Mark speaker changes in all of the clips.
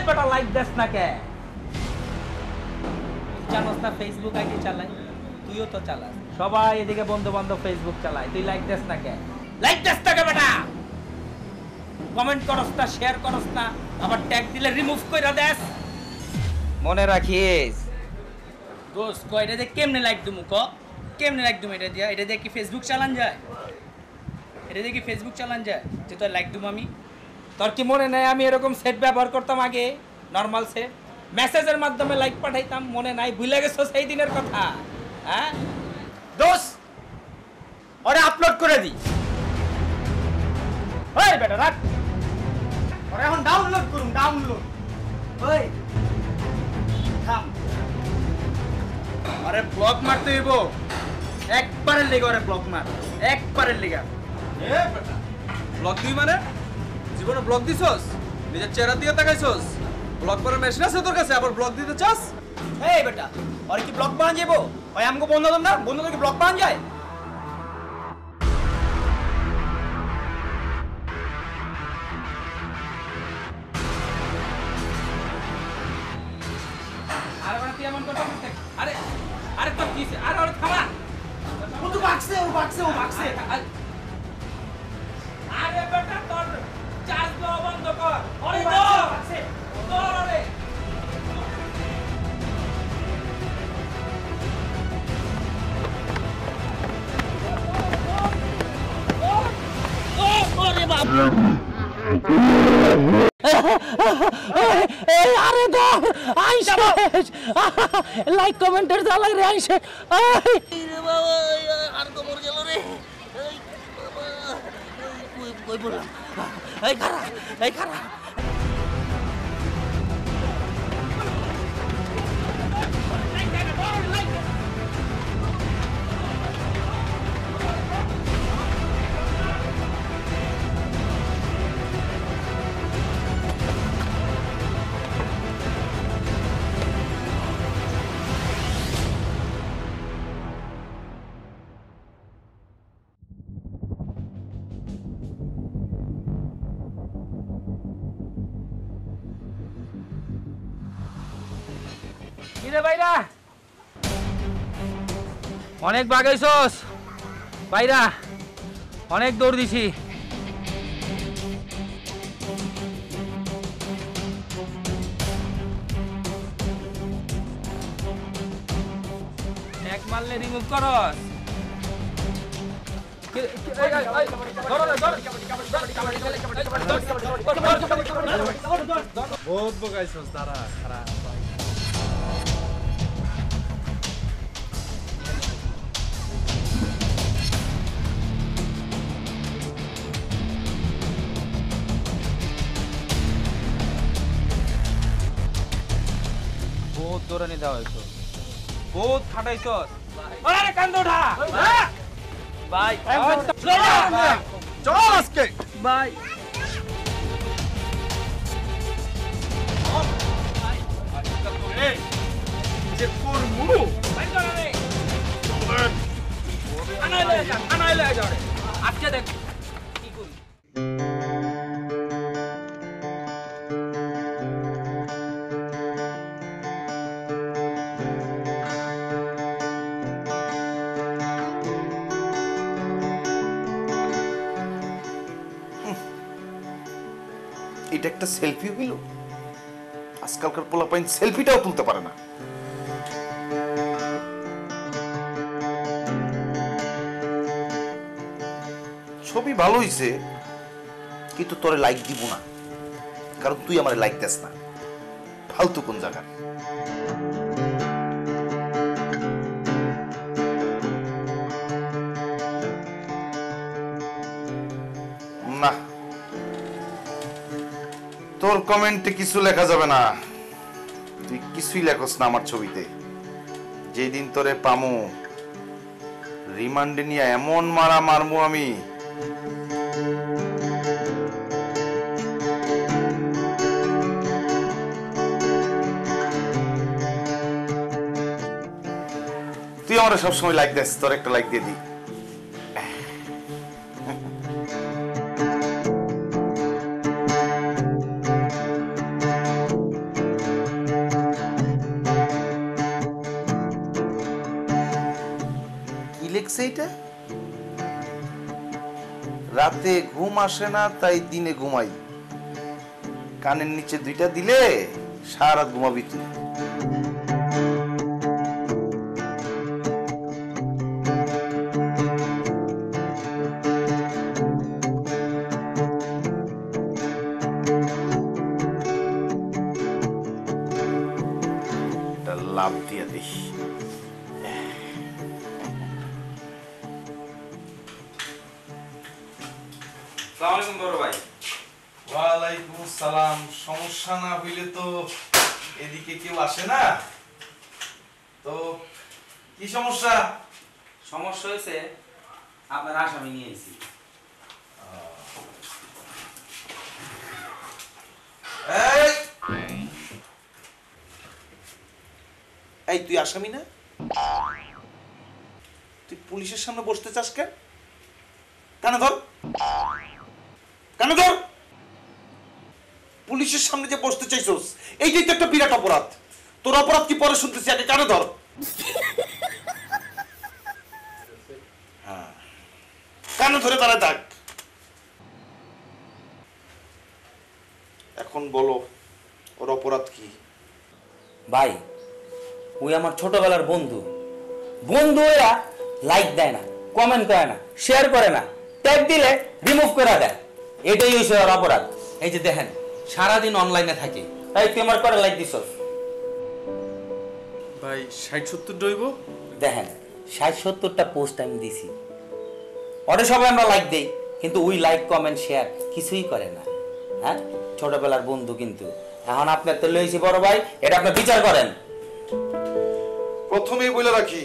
Speaker 1: বেটা লাইক দেস না কে? জানোস না ফেসবুক আইডি চালাই, তুইও তো চালাস। সবাই এদিকে বন্ধু বান্ধব ফেসবুক চালায়, তুই লাইক দেস না কে? লাইক দেস না কে বেটা? কমেন্ট করস না, শেয়ার করস না, আবার ট্যাগ দিলে রিমুভ কইরা দেস। মনে রাখিস দোস্ত, কয়টা দে কেমনে লাইক দিমু ক? কেমনে লাইক দিমু এটা দিয়া? এটা দিয়ে কি ফেসবুক চালান যায়? এটা দিয়ে কি ফেসবুক চালান যায় যে তোর লাইক দিমু আমি? তোর কি মনে নাই আমি এরকম সেট ব্যবহার করতাম আগে? নরমাল সেট মেসেজের মাধ্যমে লাইক পাঠাইতাম, মনে নাই? ভুলে গেছো সেই দিনের কথা? হ্যাঁ দোস্ত, ওরে আপলোড করে দি। ওই বেটা রাখ, ওরে এখন ডাউনলোড করুন, ডাউনলোড। ওই থাম, আরে ব্লক মারতে হইব একবারের লেগে। ওরে ব্লক মার একবারের লেগে।
Speaker 2: এ বেটা ব্লক দিই মানে? জীবনে ব্লক দিছস? নিজের চেহারা দিয়ে তাকাইছস? ব্লক করার মেশিন আছে তোর কাছে, আবার ব্লক দিতে চাস?
Speaker 1: এই বেটা, ওরে কি ব্লক বানান যাবো? ওই আমগো বন্ধু না, বন্ধুদের কি ব্লক বানান যায়? আরে বেটা তুই এমন করছিস? আরে আরে তো কি? আরে ওরে থামা, ও তো বাক্সে, ও বাক্সে, ও বাক্সে। আরে বেটা তোর চার্জ দাও বন্ধ কর। ওরে বাক্সে তোর ওরে আরে ধর আইসা লাইক কমেন্টের জ্বালাই রে আইসা। আর কোমর গেল রে, কই বললাম? এই খারা, এই খারা। কিরে ভাইরা, অনেক বাগাইছস ভাইরা, অনেক দৌড় দিছি। এক মারলে রিমুভ করস?
Speaker 2: বহুত বকাইছস, দাঁড়া খারাপ।
Speaker 1: বহুত দৌড়ানি দেওয়া হয়েছ, বহুত খাটাইছস। আরে কান্দ ওঠা ভাই,
Speaker 2: চল আজকে
Speaker 1: ভাই।
Speaker 2: যে তোর মুড়ো
Speaker 1: আজকে দেখ কি করি।
Speaker 3: এটা একটা সেলফি হইল? আজকালকার পোলাপাইন সেলফিটাও তুলতে পারে না। ছবি ভালো হইছে, কিন্তু তোরে লাইক দিব না, কারণ তুই আমার লাইক দেস না। ফালতু কোন জায়গা। তোর কমেন্টে কিছু লেখা যাবে না, তুই কিছুই লেখস না আমার ছবিতে। যেদিন তোরে পামু রিমান্ডে নিয়ে এমন মারা মারমু আমি। তুই আমার সবসময় লাইক দিস, তোর একটা লাইক দিয়ে দি। কি লিখছে এটা? রাতে ঘুম আসে না তাই দিনে ঘুমাই, কানের নিচে 2টা দিলে সারা রাত ঘুমাবি তুই। লাভ দিয়ে দিস।
Speaker 1: আসসালামু আলাইকুম বড় ভাই।
Speaker 3: ওয়ালাইকুম সালাম। সমস্যা না হইলে তো এদিকে কেউ আসে না। তো কি সমস্যা?
Speaker 1: সমস্যা হয়েছে, আপনার আসামি নিয়ে এসেছি।
Speaker 3: এই তুই আসামি না? তুই পুলিশের সামনে বসতে চাস কেন? কানে ধর, কানে ধর। পুলিশের সামনে যে বসতে চাইছস এইটাই তো একটা বিরাট অপরাধ। তোর অপরাধ কি পরে শুনতেছি, আগে কানে ধর। হ্যাঁ, কানে ধরে দাঁড়ায় থাক। এখন বলো ওর অপরাধ কি?
Speaker 1: ভাই, ওই আমার ছোটবেলার বন্ধু। বন্ধু এরা লাইক দেয় না, কমেন্ট করে না, শেয়ার করে না, ট্যাগ দিলে রিমুভ করে দেয়। এটাই হইছে ওর অপরাধ। এই যে দেখেন, সারাদিন অনলাইনে থাকে। তাই তুই আমার করে লাইক দিছস।
Speaker 2: ভাই 60-70 ডইব।
Speaker 1: দেখেন, 60-70টা পোস্ট আমি দিছি। ওটা সবাই আমরা লাইক দেই, কিন্তু ওই লাইক কমেন্ট শেয়ার কিছুই করে না। হ্যাঁ, ছোটবেলার বন্ধু। কিন্তু এখন আপনার তো লইছি বড় ভাই, এটা আপনি বিচার করেন।
Speaker 3: প্রথমেই বলে রাখি,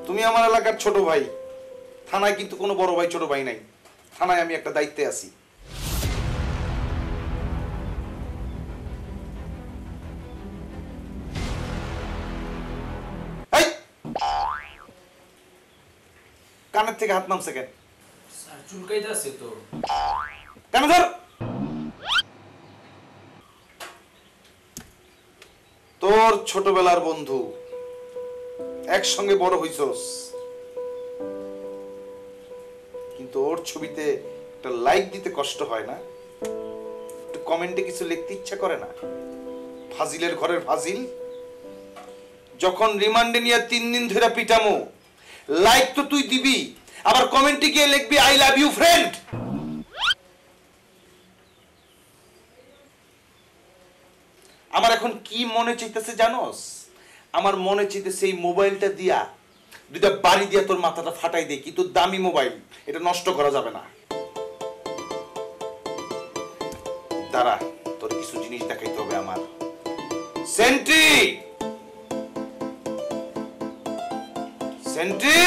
Speaker 3: তুমি আমার এলাকার ছোট ভাই। থানায় কিন্তু কোনো বড় ভাই ছোট ভাই নাই। থানায় আমি একটা দায়িত্বে আছি। এই! কানের থেকে হাত নামছে কেন?
Speaker 1: স্যার চুলকাইতে আছে তো।
Speaker 3: কেন ধর? তোর ছোটবেলার বন্ধু, একসঙ্গে বড় হইছস, কিন্তু ওর ছবিতে একটা লাইক দিতে কষ্ট হয় না? একটু কমেন্টে কিছু লিখতে ইচ্ছা করে না? ফাজিলের ঘরের ফাজিল। যখন রিমান্ডে নিয়ে 3 দিন ধরে পিটামো, লাইক তো তুই দিবি, আবার কমেন্টে গিয়ে লিখবি আই লাভ ইউ ফ্রেন্ড। আমার এখন কি মনে চাইতেছে জানোস? আমার মনে চাইতেছে এই মোবাইলটা দিয়া 2টা বাড়ি দিয়া তোর মাথাটা ফাটাই দেই। কিন্তু দামি মোবাইল, এটা নষ্ট করা যাবে না। দাঁড়া, তোর কিছু জিনিস দেখাইতে হবে আমার। Sentry, sentry.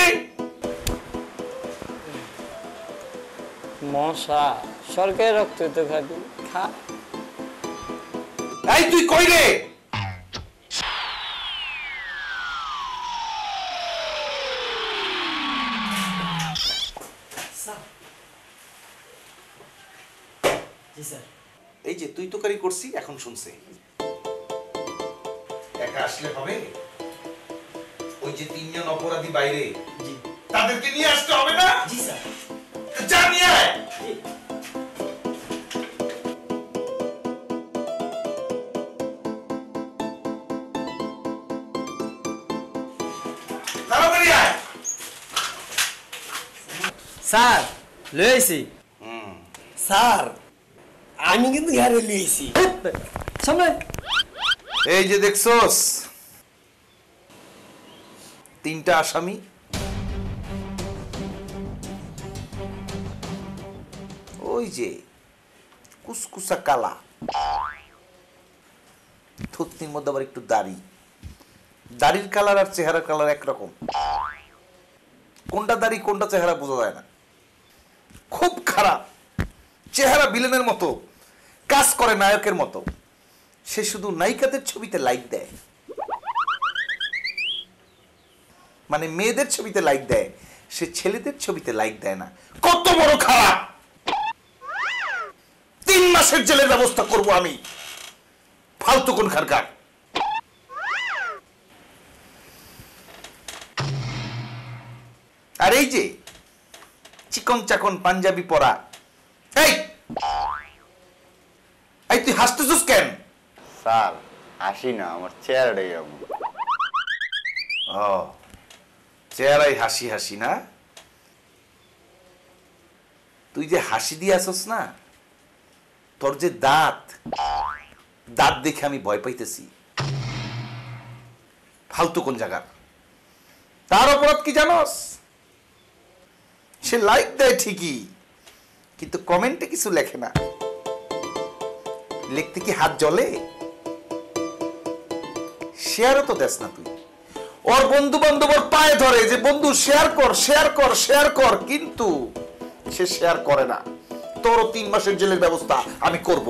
Speaker 4: মশা সরকারি রক্ত তো খাবি, খা।
Speaker 3: এই তুই কই রে? এই যে তুই তোকারি করছি, এখন শুনছে। একা আসলে হবে? ওই যে 3 জন অপরাধী বাইরে, তাদেরকে নিয়ে আসতে হবে না?
Speaker 1: জি স্যার।
Speaker 3: যা নিয়ে আয়। তাড়াতাড়ি আয়।
Speaker 4: স্যার লইছি। স্যার আমি কিন্তু ঘরে লইছি। সামনে
Speaker 3: এই যে দেখছস 3টা আসামি, ওই যে কুসকুসা কালা, থুতনির মধ্যে আবার একটু দাড়ি, দাড়ির কালার আর চেহারার কালার একরকম, কোনটা দাড়ি কোনটা চেহারা বোঝা যায় না, খুব খারাপ চেহারা, ভিলেনের মতো কাজ করে, নায়কের মতো। সে শুধু নায়িকাদের ছবিতে লাইক দেয়, মানে মেয়েদের ছবিতে লাইক দেয়, সে ছেলেদের ছবিতে লাইক দেয় না। কত বড় খারাপ! 3 মাসের জেলের ব্যবস্থা করব আমি, ফালতু কোন খারকার। আর এই যে চিকন চাকন পাঞ্জাবি পরা, এই এই তুই হাসতেছিস কেন?
Speaker 5: স্যার হাসি না, আমার চেহারাটাই এমন।
Speaker 3: ও, চেহারাই হাসি হাসি না? তুই যে হাসি দিয়ে আসস না, তোর যে দাঁত, দাঁত দেখে আমি ভয় পাইতেছি। ফালতু কোন জায়গার। তার অপরাধ কি জানস? সে লাইক দেয় ঠিকই, কিন্তু কমেন্টে কিছু লেখে না। লিখতে কি হাত জ্বলে? শেয়ারও তো দেস না তুই। ওর বন্ধু বান্ধব ওর পায়ে ধরে যে বন্ধু শেয়ার কর, শেয়ার কর, শেয়ার কর, কিন্তু সে শেয়ার করে না। তোরও 3 মাসের জেলের ব্যবস্থা আমি করব।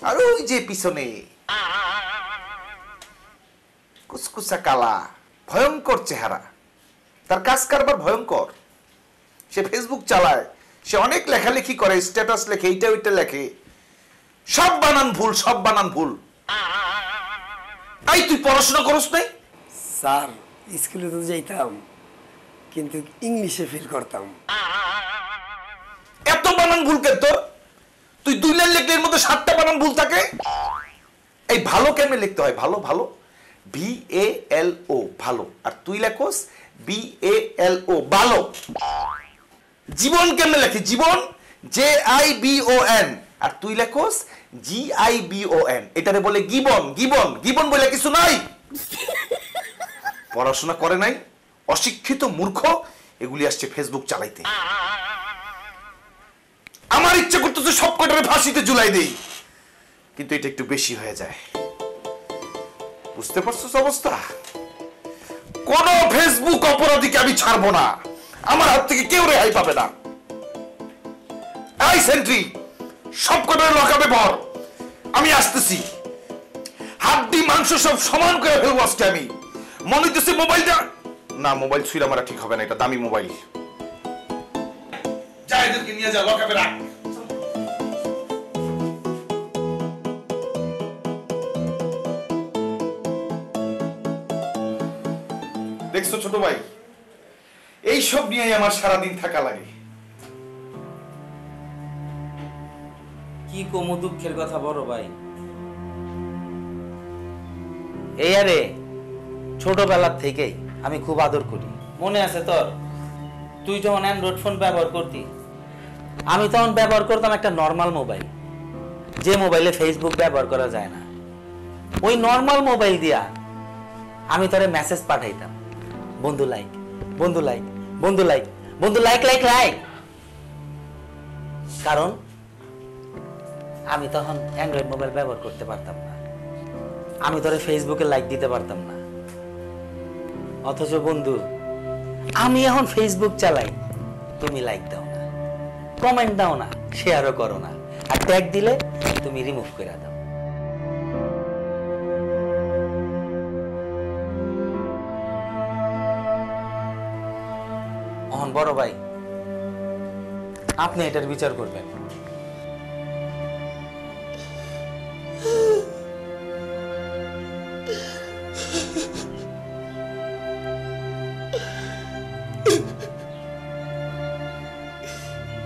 Speaker 3: আর ওই যে পিছনে কুসকুসা কালা, ভয়ঙ্কর চেহারা, তার কাজ কারবার ভয়ঙ্কর। সে ফেসবুক চালায়, সে অনেক লেখালেখি করে, স্ট্যাটাস লেখে, এইটা ওইটা লেখে, সব বানান ভুল, সব বানান ভুল। এই তুই পড়াশোনা করস নাই?
Speaker 4: স্যার স্কুলে তো যাইতাম, কিন্তু ইংলিশে ফেল করতাম।
Speaker 3: এত বানান ভুল কেন তোর? তুই 2 লাইন লিখলে এর মধ্যে 7টা বানান ভুল থাকে। এই ভালো কেমনে লিখতে হয়? ভালো, ভালো VALO, ভালো। আর তুই লেখোস BALO, ভালো। জীবন কেমনে লেখে? জীবন JIBON, আর তুই লেখোস GIBON। এটারে বলে গিবন। গিবন, গিবন বলে কিছু নাই। পড়াশোনা করে নাই, অশিক্ষিত মূর্খ, এগুলি আসছে ফেসবুক চালাইতে। আমার ইচ্ছা করতেছে সব কটারে ফাঁসিতে ঝুলাই দেই, কিন্তু এটা একটু বেশি হয়ে যায়। বুঝতে পারছিস অবস্থা? কোন ফেসবুক অপরাধীকে আমি ছাড়বো না, আমার হাত থেকে কেউ রেহাই পাবে না। এই সেন্ট্রি, সব কটারে লকাবে ভর, আমি আসতেছি। হাড্ডি মাংস সব সমান করে ফেলবো আজকে আমি। মনে হইতেছে মোবাইলটা না, মোবাইল ছুঁড়ে মারা ঠিক হবে না, এটা দামি মোবাইল। যা এদেরকে নিয়ে যা, লকাবে রাখ। দেখছো ছোট ভাই, এইসব নিয়ে আমার সারাদিন থাকা লাগে।
Speaker 1: কি কমু দুঃখের কথা বড় ভাই। এই আরে ছোটবেলার থেকেই আমি খুব আদর করি। মনে আছে তোর, তুই যখন অ্যান্ড্রয়েড ফোন ব্যবহার করতি, আমি তখন ব্যবহার করতাম একটা নর্মাল মোবাইল, যে মোবাইলে ফেসবুক ব্যবহার করা যায় না। ওই নর্মাল মোবাইল দিয়া আমি তোরে মেসেজ পাঠাইতাম, বন্ধু লাইক, বন্ধু লাইক, বন্ধু লাইক, বন্ধু লাইক, লাইক, লাইক। কারণ আমি তখন অ্যান্ড্রয়েড মোবাইল ব্যবহার করতে পারতাম না, আমি তোরে ফেসবুকে লাইক দিতে পারতাম না। অথচ বন্ধু, আমি এখন ফেসবুক চালাই, তুমি লাইক দাও না, কমেন্ট দাও না, শেয়ারও করো না, আর ট্যাগ দিলে তুমি রিমুভ করে দাও। অহন বড় ভাই, আপনি এটার বিচার করবেন।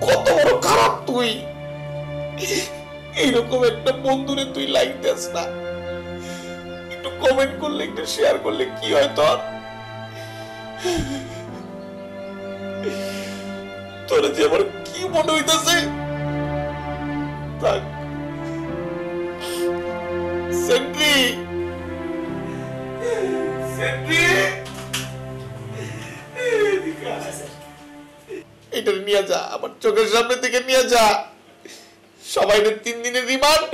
Speaker 3: কত বড় খারাপ তুই! এইরকম একটা বন্ধুরে তুই লাইক দিস না, একটু কমেন্ট করলে, একটু শেয়ার করলে কি হয় তোর? তোর যে আমার কি মনে হইতাছে। থাক সেন্ট্রি, সেন্ট্রি, এটা নিয়ে যা, আমার চোখের সামনে থেকে নিয়ে যা। সবাই 3 দিনের রিমান্ড